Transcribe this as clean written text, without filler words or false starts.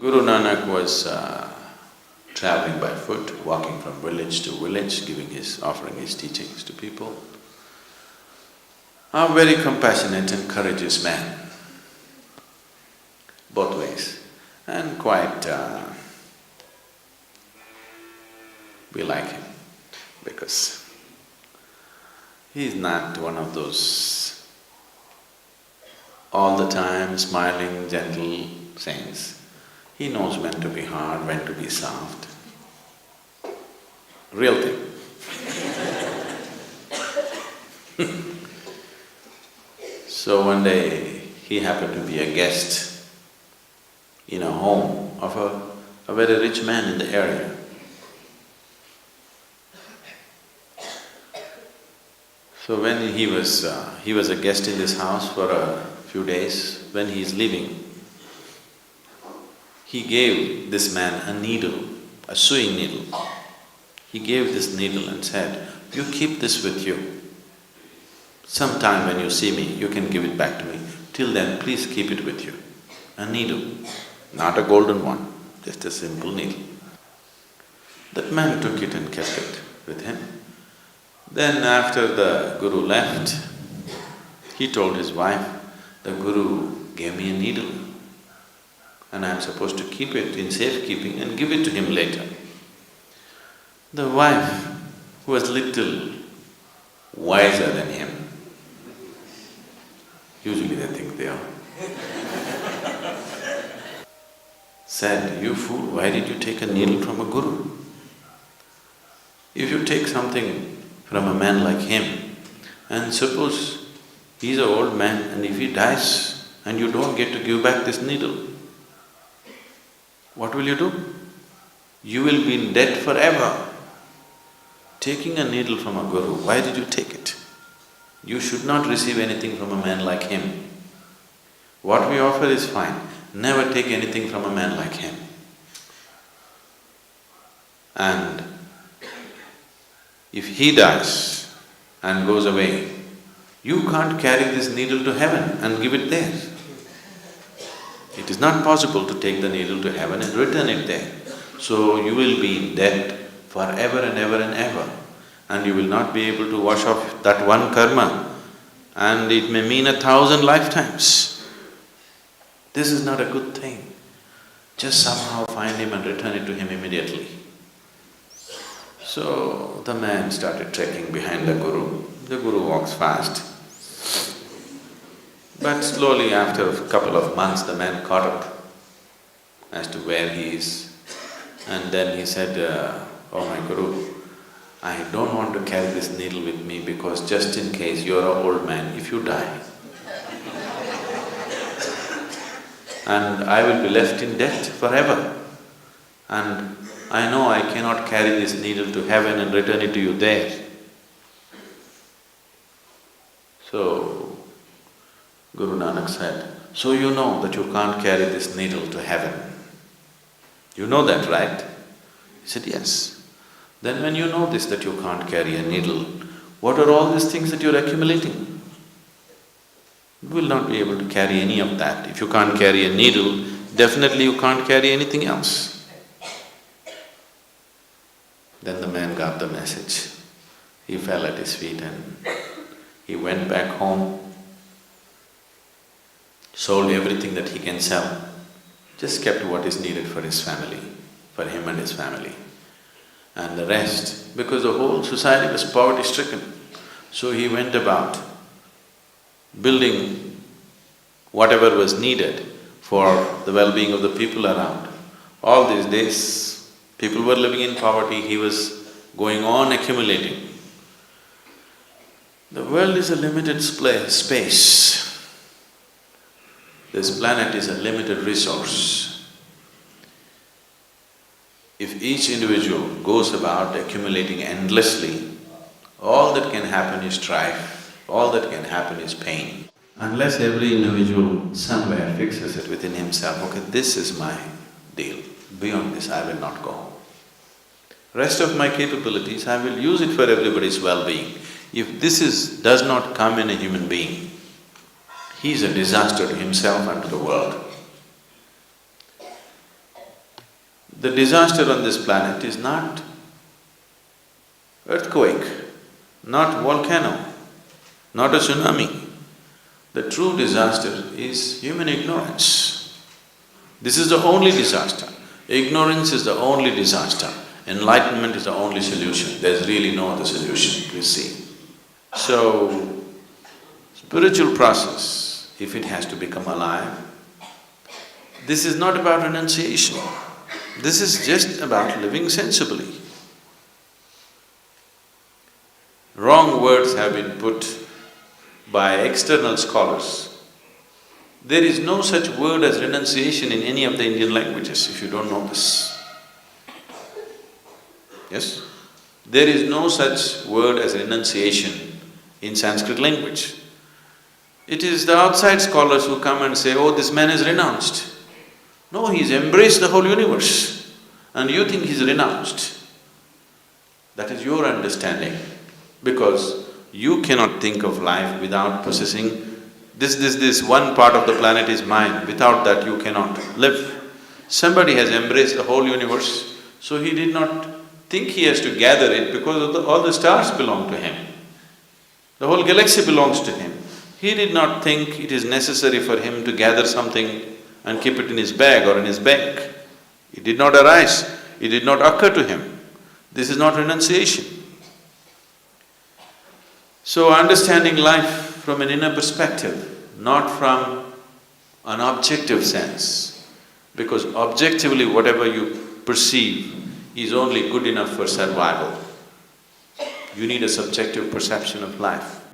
Guru Nanak was traveling by foot, walking from village to village, offering his teachings to people. A very compassionate and courageous man, both ways, and quite… we like him because he's not one of those all the time smiling, gentle saints. He knows when to be hard, when to be soft. Real thing. So one day, he happened to be a guest in a home of a very rich man in the area. So when he was a guest in this house for a few days. When he is leaving, he gave this man a needle, a sewing needle. He gave this needle and said, "You keep this with you. Sometime when you see me, you can give it back to me. Till then, please keep it with you." A needle, not a golden one, just a simple needle. That man took it and kept it with him. Then after the Guru left, he told his wife, "The Guru gave me a needle and I'm supposed to keep it in safekeeping and give it to him later." The wife, who was little wiser than him, usually they think they are, said, "You fool, why did you take a needle from a Guru? If you take something from a man like him, and suppose he's an old man and if he dies and you don't get to give back this needle, what will you do? You will be in debt forever. Taking a needle from a Guru, why did you take it? You should not receive anything from a man like him. What we offer is fine, never take anything from a man like him. And if he dies and goes away, you can't carry this needle to heaven and give it there. It is not possible to take the needle to heaven and return it there. So you will be in debt forever and ever and ever, and you will not be able to wash off that one karma, and it may mean 1,000 lifetimes. This is not a good thing. Just somehow find him and return it to him immediately." So the man started trekking behind the Guru. The Guru walks fast. But slowly, after a couple of months, the man caught up as to where he is. And then he said, "Oh my Guru, I don't want to carry this needle with me because just in case you're an old man, if you die, and I will be left in debt forever. And I know I cannot carry this needle to heaven and return it to you there." So, Guru Nanak said, "So you know that you can't carry this needle to heaven. You know that, right?" He said, "Yes." "Then when you know this, that you can't carry a needle, what are all these things that you're accumulating? You will not be able to carry any of that. If you can't carry a needle, definitely you can't carry anything else." Then the man got the message. He fell at his feet and he went back home, sold everything that he can sell, just kept what is needed for his family, for him and his family. And the rest, because the whole society was poverty-stricken, so he went about building whatever was needed for the well-being of the people around. All these days, people were living in poverty, he was going on accumulating. The world is a limited space. This planet is a limited resource. If each individual goes about accumulating endlessly, all that can happen is strife, all that can happen is pain. Unless every individual somewhere fixes it within himself, okay, this is my deal, beyond this I will not go. Rest of my capabilities, I will use it for everybody's well-being. If this does not come in a human being, he is a disaster to himself and to the world. The disaster on this planet is not earthquake, not volcano, not a tsunami. The true disaster is human ignorance. This is the only disaster. Ignorance is the only disaster. Enlightenment is the only solution. There's really no other solution, please see. So, spiritual process, if it has to become alive, this is not about renunciation. This is just about living sensibly. Wrong words have been put by external scholars. There is no such word as renunciation in any of the Indian languages, if you don't know this. Yes? There is no such word as renunciation in Sanskrit language. It is the outside scholars who come and say, oh, this man has renounced. No, he's embraced the whole universe and you think he's renounced. That is your understanding, because you cannot think of life without possessing this one part of the planet is mine, without that you cannot live. Somebody has embraced the whole universe, so he did not think he has to gather it because all the stars belong to him. The whole galaxy belongs to him. He did not think it is necessary for him to gather something and keep it in his bag or in his bank. It did not arise, it did not occur to him. This is not renunciation. So understanding life from an inner perspective, not from an objective sense, because objectively whatever you perceive is only good enough for survival. You need a subjective perception of life.